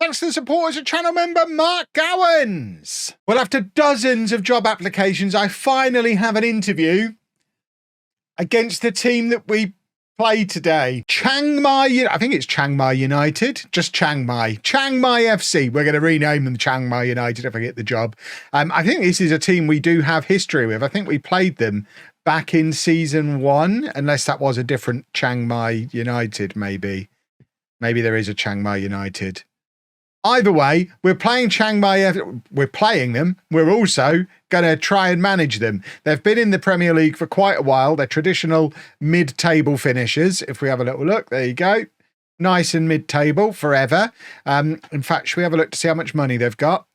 Thanks to the supporters of channel member Mark Gowans. Well, after dozens of job applications, I finally have an interview against the team that we played today. Changai, I think it's Changai United, just Changai. Changai FC. We're going to rename them Changai United if I get the job. I think this is a team we do have history with. I think we played them back in season 1, unless that was a different Chiang Mai United, maybe. Maybe there is a Chiang Mai United. Either way, we're playing Chiang Mai. We're playing them. We're also going to try and manage them. They've been in the Premier League for quite a while. They're traditional mid-table finishers. If we have a little look, there you go. Nice and mid-table forever. In fact, should we have a look to see how much money they've got?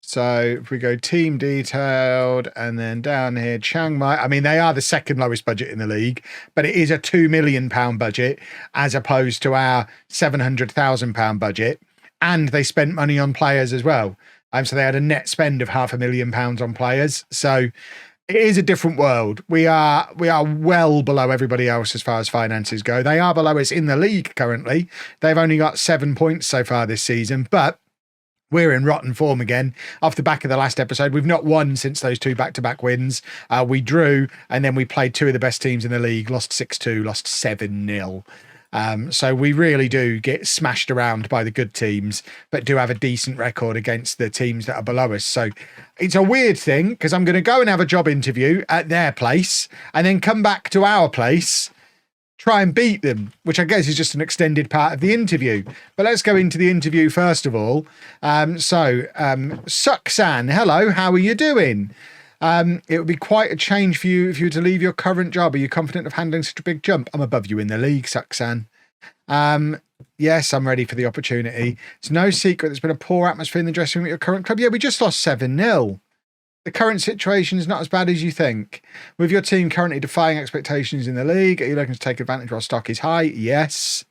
So if we go team detailed and then down here, Chiang Mai, I mean, they are the second lowest budget in the league, but it is a £2 million budget as opposed to our £700,000 budget. And they spent money on players as well. So they had a net spend of £500,000 on players. So it is a different world. We are well below everybody else as far as finances go. They are below us in the league currently. They've only got 7 points so far this season, but we're in rotten form again. Off the back of the last episode, we've not won since those 2 back-to-back wins. We drew, and then we played 2 of the best teams in the league, lost 6-2, lost 7-0. So we really do get smashed around by the good teams, but do have a decent record against the teams that are below us. So it's a weird thing, because I'm going to go and have a job interview at their place, and then come back to our place, try and beat them, which I guess is just an extended part of the interview. But let's go into the interview first of all. Suksan, hello, how are you doing? It would be quite a change for you if you were to leave your current job. Are you confident of handling such a big jump? I'm above you in the league, Suksan. Yes, I'm ready for the opportunity. It's no secret there's been a poor atmosphere in the dressing room at your current club. Yeah, we just lost 7-0. The current situation is not as bad as you think. With your team currently defying expectations in the league, are you looking to take advantage while stock is high? Yes.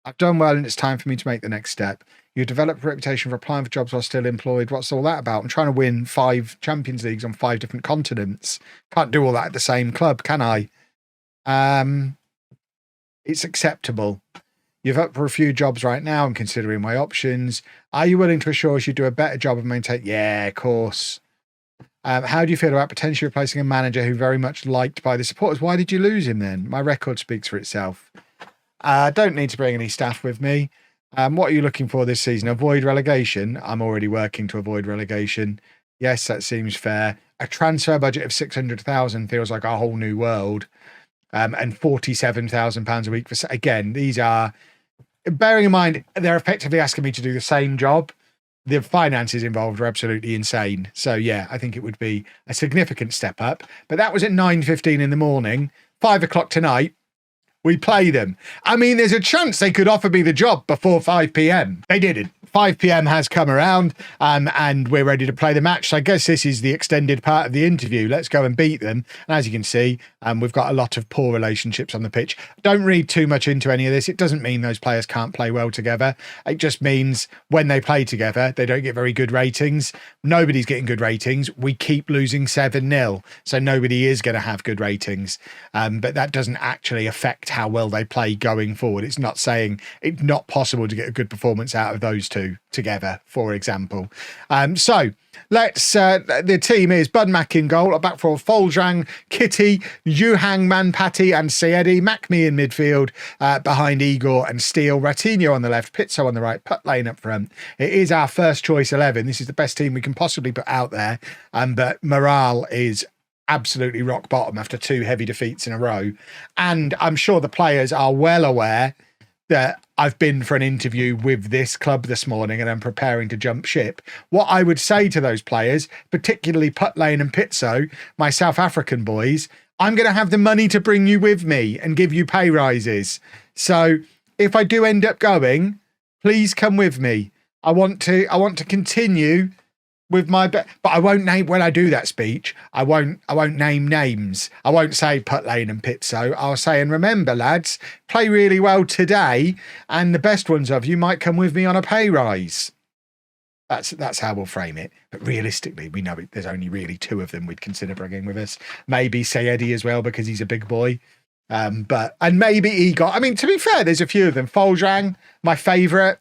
I've done well and it's time for me to make the next step. You've developed a reputation for applying for jobs while still employed. What's all that about? I'm trying to win 5 Champions Leagues on 5 different continents. Can't do all that at the same club, can I? It's acceptable. You've up for a few jobs right now. I'm considering my options. Are you willing to assure us you do a better job of maintaining? Yeah, of course. How do you feel about potentially replacing a manager who very much liked by the supporters? Why did you lose him then? My record speaks for itself. I don't need to bring any staff with me. What are you looking for this season? Avoid relegation? I'm already working to avoid relegation. Yes, that seems fair. A transfer budget of 600,000 feels like a whole new world. And £47,000 a week. Again, these are, bearing in mind, they're effectively asking me to do the same job. The finances involved are absolutely insane. So, yeah, I think it would be a significant step up. But that was at 9:15 in the morning. 5 o'clock tonight, we play them. I mean, there's a chance they could offer me the job before 5 p.m. They didn't. 5 p.m. has come around and we're ready to play the match. So I guess this is the extended part of the interview. Let's go and beat them. And as you can see, we've got a lot of poor relationships on the pitch. Don't read too much into any of this. It doesn't mean those players can't play well together. It just means when they play together, they don't get very good ratings. Nobody's getting good ratings. We keep losing 7-0. So nobody is going to have good ratings. But that doesn't actually affect how well they play going forward. It's not saying it's not possible to get a good performance out of those two together, for example. So let's the team is Bud Mack in goal, a back four, Foldrang, Kitty, Yuhang Manpati and Sayedi, Macme in midfield, behind Igor and Steele, Ratinho on the left, Pizzo on the right, Putt Lane up front. It is our first choice 11. This is the best team we can possibly put out there, but morale is absolutely rock bottom after 2 heavy defeats in a row. And I'm sure the players are well aware that I've been for an interview with this club this morning and I'm preparing to jump ship. What I would say to those players, particularly Putt Lane and Pizzo, my South African boys, I'm going to have the money to bring you with me and give you pay rises. So if I do end up going, please come with me. I want to continue with my but I won't name, when I do that speech, I won't name names. I won't say Putt Lane and Pizzo. I'll say, and remember lads, play really well today and the best ones of you might come with me on a pay rise. That's how we'll frame it. But realistically, we know there's only really 2 of them we'd consider bringing with us. Maybe Sayedi as well because he's a big boy. And maybe Igor. I mean, to be fair, there's a few of them. Foldrang, my favourite.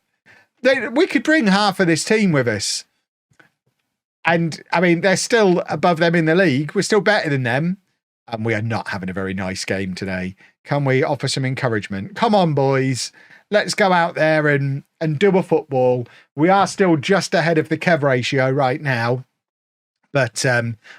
we could bring half of this team with us. And, I mean, they're still above them in the league. We're still better than them. And we are not having a very nice game today. Can we offer some encouragement? Come on, boys. Let's go out there and do a football. We are still just ahead of the Kev ratio right now. But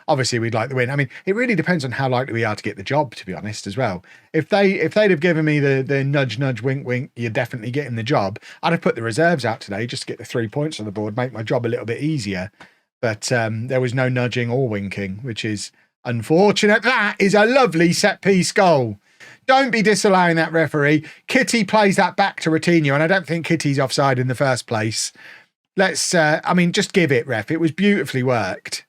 obviously, we'd like the win. I mean, it really depends on how likely we are to get the job, to be honest, as well. If they'd have given me the nudge, nudge, wink, wink, you're definitely getting the job, I'd have put the reserves out today just to get the 3 points on the board, make my job a little bit easier. But there was no nudging or winking, which is unfortunate. That is a lovely set-piece goal. Don't be disallowing that, referee. Kitty plays that back to Ratinho, and I don't think Kitty's offside in the first place. Let's, I mean, just give it, ref. It was beautifully worked.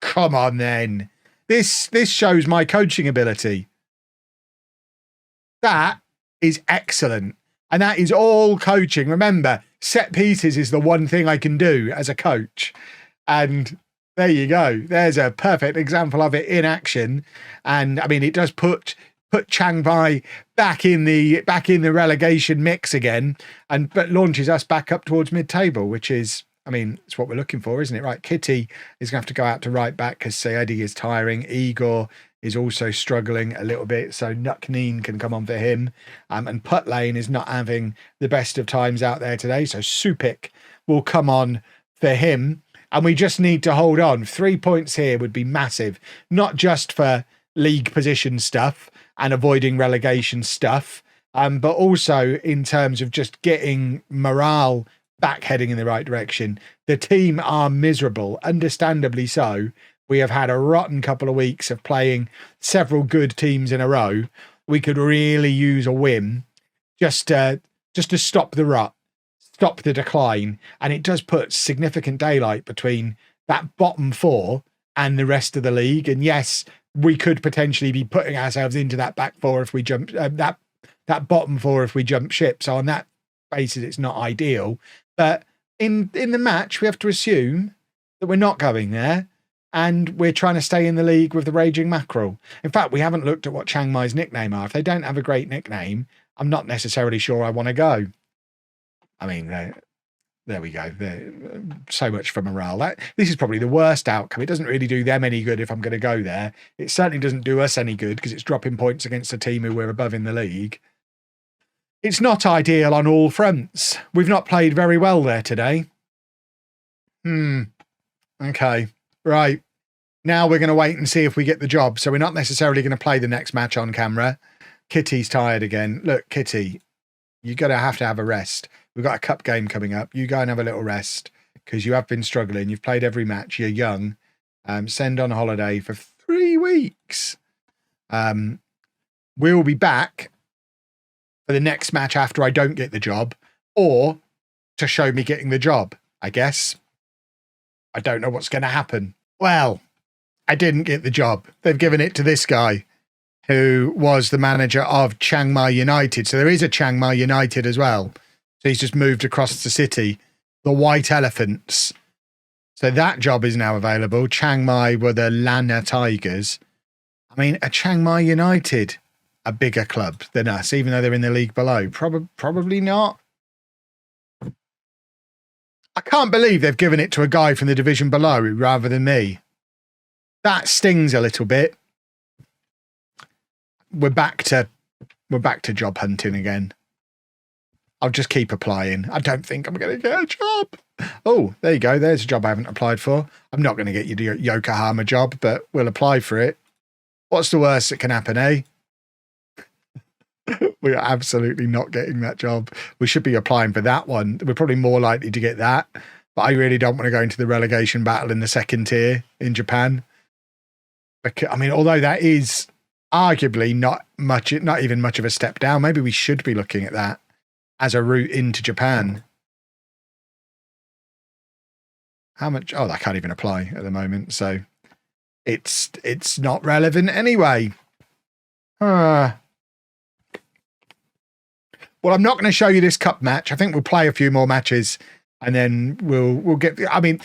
Come on, then. This shows my coaching ability. That is excellent. And that is all coaching. Remember, set pieces is the one thing I can do as a coach. And there you go. There's a perfect example of it in action. And I mean, it does put Changai back in the relegation mix again, but launches us back up towards mid-table, which is, I mean, it's what we're looking for, isn't it? Right, Kitty is going to have to go out to right back because Saedi is tiring. Igor is also struggling a little bit, so Nukneen can come on for him. And Putt Lane is not having the best of times out there today, so Supik will come on for him. And we just need to hold on. 3 points here would be massive, not just for league position stuff and avoiding relegation stuff, but also in terms of just getting morale back heading in the right direction. The team are miserable, understandably so. We have had a rotten couple of weeks of playing several good teams in a row. We could really use a win just to stop the rut, stop the decline. And it does put significant daylight between that bottom four and the rest of the league. And yes, we could potentially be putting ourselves into that back four if we jump that bottom four if we jump ship. So on that basis, it's not ideal. But in the match, we have to assume that we're not going there. And we're trying to stay in the league with the Raging Mackerel. In fact, we haven't looked at what Chiang Mai's nickname are. If they don't have a great nickname, I'm not necessarily sure I want to go. I mean, there we go. So much for morale. This is probably the worst outcome. It doesn't really do them any good if I'm going to go there. It certainly doesn't do us any good because it's dropping points against a team who we're above in the league. It's not ideal on all fronts. We've not played very well there today. Okay. Right. Now we're going to wait and see if we get the job. So we're not necessarily going to play the next match on camera. Kitty's tired again. Look, Kitty, you're going to have a rest. We've got a cup game coming up. You go and have a little rest because you have been struggling. You've played every match. You're young. Send on holiday for 3 weeks. We'll be back for the next match after I don't get the job or to show me getting the job, I guess. I don't know what's going to happen. Well, I didn't get the job. They've given it to this guy who was the manager of Chiang Mai United. So there is a Chiang Mai United as well. So he's just moved across the city. The White Elephants. So that job is now available. Chiang Mai were the Lana Tigers. I mean, a Chiang Mai United, a bigger club than us, even though they're in the league below? Probably not. I can't believe they've given it to a guy from the division below rather than me. That stings a little bit. We're back to job hunting again. I'll just keep applying. I don't think I'm going to get a job. Oh, there you go. There's a job I haven't applied for. I'm not going to get you the Yokohama job, but we'll apply for it. What's the worst that can happen, eh? We are absolutely not getting that job. We should be applying for that one. We're probably more likely to get that. But I really don't want to go into the relegation battle in the second tier in Japan. Because, I mean, although that is arguably not even much of a step down, maybe we should be looking at that as a route into Japan. How much? Oh, I can't even apply at the moment. So it's not relevant anyway. Well, I'm not going to show you this cup match. I think we'll play a few more matches and then we'll get... I mean,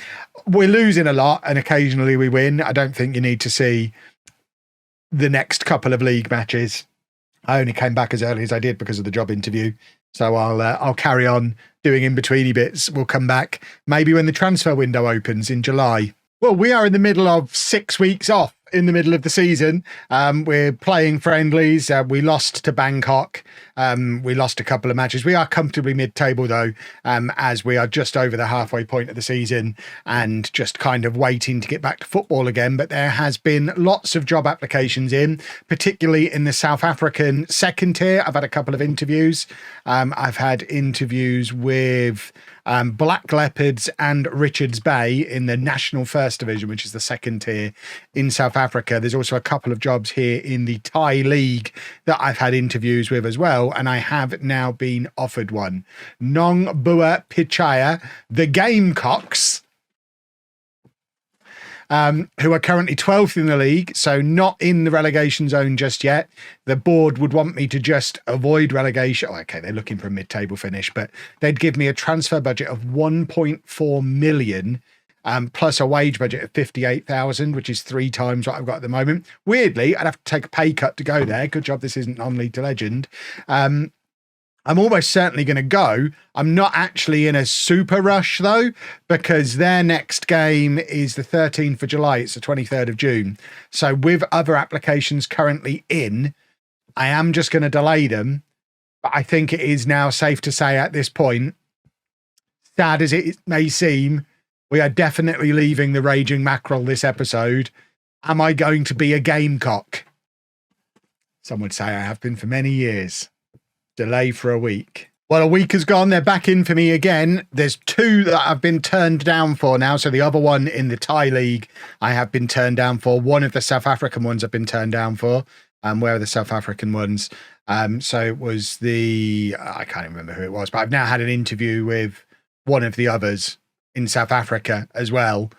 we're losing a lot and occasionally we win. I don't think you need to see the next couple of league matches. I only came back as early as I did because of the job interview. So I'll carry on doing in-betweeny bits. We'll come back maybe when the transfer window opens in July. Well, we are in the middle of 6 weeks off in the middle of the season. We're playing friendlies. We lost to Bangkok. We lost a couple of matches. We are comfortably mid-table, though, as we are just over the halfway point of the season and just kind of waiting to get back to football again. But there has been lots of job applications in, particularly in the South African second tier. I've had a couple of interviews. I've had interviews with Black Leopards and Richards Bay in the National First Division, which is the second tier in South Africa. There's also a couple of jobs here in the Thai League that I've had interviews with as well, and I have now been offered one. Nong Bua Pichaya, the Gamecocks, who are currently 12th in the league, so not in the relegation zone just yet. The board would want me to just avoid relegation. Oh, okay, they're looking for a mid-table finish, but they'd give me a transfer budget of 1.4 million, plus a wage budget of 58,000, which is 3 times what I've got at the moment. Weirdly, I'd have to take a pay cut to go there. Good job this isn't non-league to legend. I'm almost certainly going to go. I'm not actually in a super rush, though, because their next game is the 13th of July. It's the 23rd of June. So with other applications currently in, I am just going to delay them. But I think it is now safe to say at this point, sad as it may seem, we are definitely leaving the Raging Mackerel this episode. Am I going to be a gamecock? Some would say I have been for many years. Delay for a week. Well, a week has gone. They're back in for me again. There's 2 that I've been turned down for now. So the other one in the Thai League, I have been turned down for. One of the South African ones I've been turned down for. Where are the South African ones? So it was I can't even remember who it was, but I've now had an interview with one of the others in South Africa as well.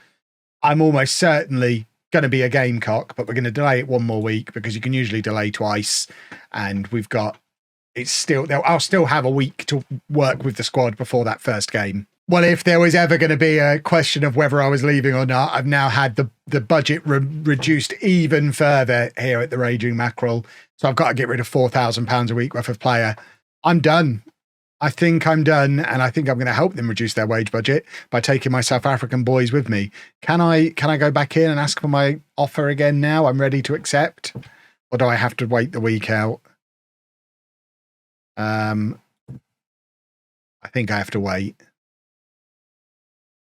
I'm almost certainly going to be a gamecock, but we're going to delay it 1 more week because you can usually delay twice. And I'll still have a week to work with the squad before that first game. Well, if there was ever going to be a question of whether I was leaving or not, I've now had the budget reduced even further here at the Raging Mackerel. So I've got to get rid of £4,000 a week worth of player. I'm done. I think I'm done, and I think I'm going to help them reduce their wage budget by taking my South African boys with me. Can I go back in and ask for my offer again now? I'm ready to accept. Or do I have to wait the week out? I think I have to wait.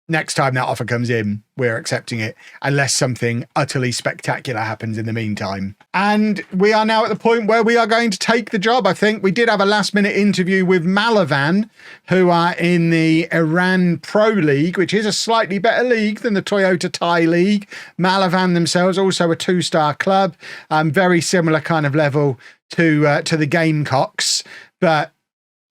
Next time that offer comes in, we're accepting it, unless something utterly spectacular happens in the meantime. And we are now at the point where we are going to take the job, I think. We did have a last-minute interview with Malavan, who are in the Iran Pro League, which is a slightly better league than the Toyota Thai League. Malavan themselves, also a 2-star club, very similar kind of level to the Gamecocks, but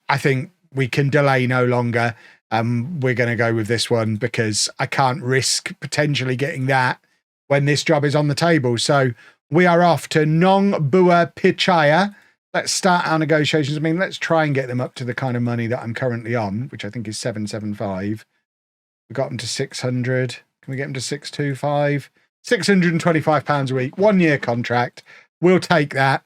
I think we can delay no longer. We're going to go with this one because I can't risk potentially getting that when this job is on the table. So we are off to Nong Bua Pichaya. Let's start our negotiations. I mean, let's try and get them up to the kind of money that I'm currently on, which I think is 775. We got them to 600. Can we get them to 625? £625 a week, 1-year contract. We'll take that.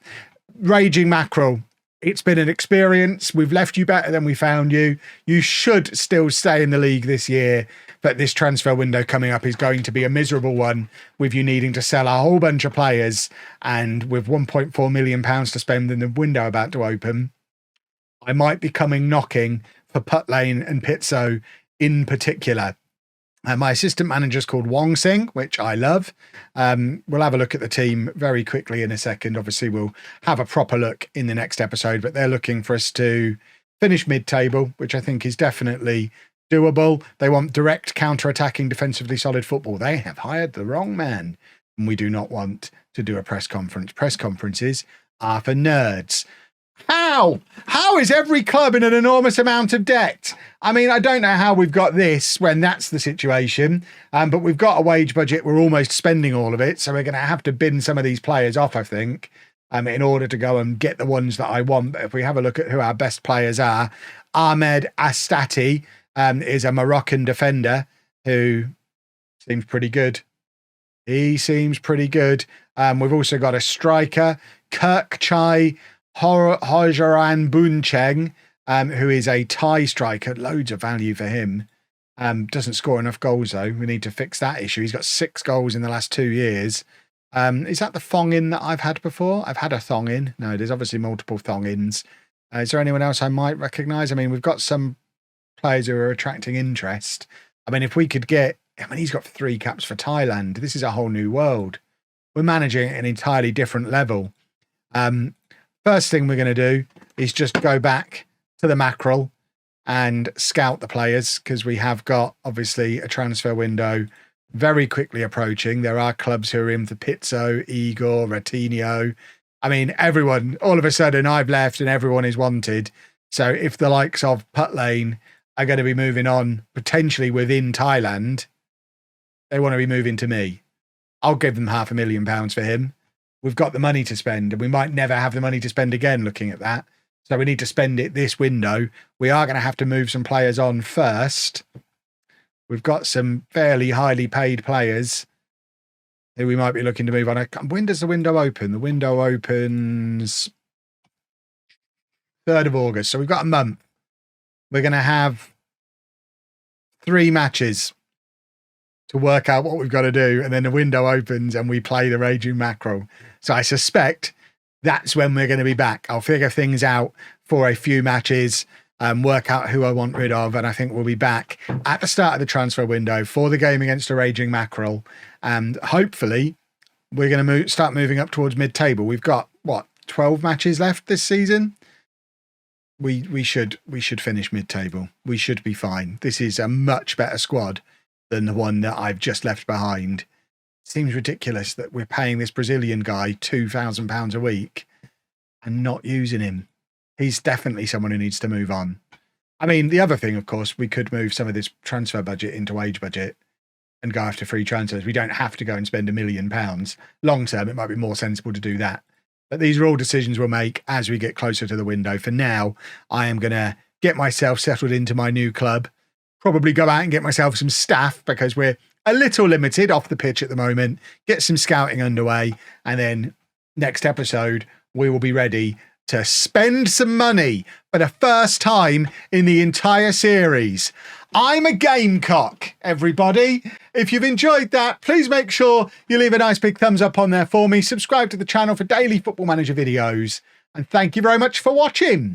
Raging Mackerel. It's been an experience. We've left you better than we found you. You should still stay in the league this year, but this transfer window coming up is going to be a miserable one with you needing to sell a whole bunch of players, and with £1.4 million to spend in the window about to open, I might be coming knocking for Putt Lane and Pizzo in particular. My assistant manager is called Wong Sing, which I love. We'll have a look at the team very quickly in a second. Obviously, we'll have a proper look in the next episode, but they're looking for us to finish mid-table, which I think is definitely doable. They want direct counter-attacking, defensively solid football. They have hired the wrong man, and we do not want to do a press conference. Press conferences are for nerds. How is every club in an enormous amount of debt? I mean, I don't know how we've got this when that's the situation, but we've got a wage budget. We're almost spending all of it. So we're going to have to bin some of these players off, I think, in order to go and get the ones that I want. But if we have a look at who our best players are, Ahmed Astati is a Moroccan defender who seems pretty good. He seems pretty good. We've also got a striker, Kirk Chai Hojaran Buncheng, who is a tie striker. Loads of value for him. Doesn't score enough goals, though. We need to fix that issue. He's got 6 goals in the last 2 years. Is that the thong-in that I've had before? I've had a thong-in. No, there's obviously multiple thong-ins. Is there anyone else I might recognise? I mean, we've got some players who are attracting interest. I mean, if we could get... I mean, he's got 3 caps for Thailand. This is a whole new world. We're managing at an entirely different level. First thing we're going to do is just go back to the Mackerel and scout the players, because we have got, obviously, a transfer window very quickly approaching. There are clubs who are in for Pizzo, Igor, Ratinho. I mean, everyone, all of a sudden I've left and everyone is wanted. So if the likes of Putt Lane are going to be moving on potentially within Thailand, they want to be moving to me. I'll give them £500,000 for him. We've got the money to spend, and we might never have the money to spend again looking at that. So we need to spend it this window. We are going to have to move some players on first. We've got some fairly highly paid players who we might be looking to move on. When does the window open? The window opens 3rd of August. So we've got a month. We're going to have 3 matches to work out what we've got to do. And then the window opens and we play the Raging Mackerel. So I suspect that's when we're going to be back. I'll figure things out for a few matches, work out who I want rid of, and I think we'll be back at the start of the transfer window for the game against the Raging Mackerel. And hopefully we're going to start moving up towards mid-table. We've got, what, 12 matches left this season? We should finish mid-table. We should be fine. This is a much better squad than the one that I've just left behind. Seems ridiculous that we're paying this Brazilian guy £2,000 a week and not using him. He's definitely someone who needs to move on. I mean, the other thing, of course, we could move some of this transfer budget into wage budget and go after free transfers. We don't have to go and spend £1 million. Long term, it might be more sensible to do that. But these are all decisions we'll make as we get closer to the window. For now, I am going to get myself settled into my new club, probably go out and get myself some staff, because we're a little limited off the pitch at the moment, get some scouting underway, and then next episode, we will be ready to spend some money for the first time in the entire series. I'm a gamecock, everybody. If you've enjoyed that, please make sure you leave a nice big thumbs up on there for me. Subscribe to the channel for daily Football Manager videos. And thank you very much for watching.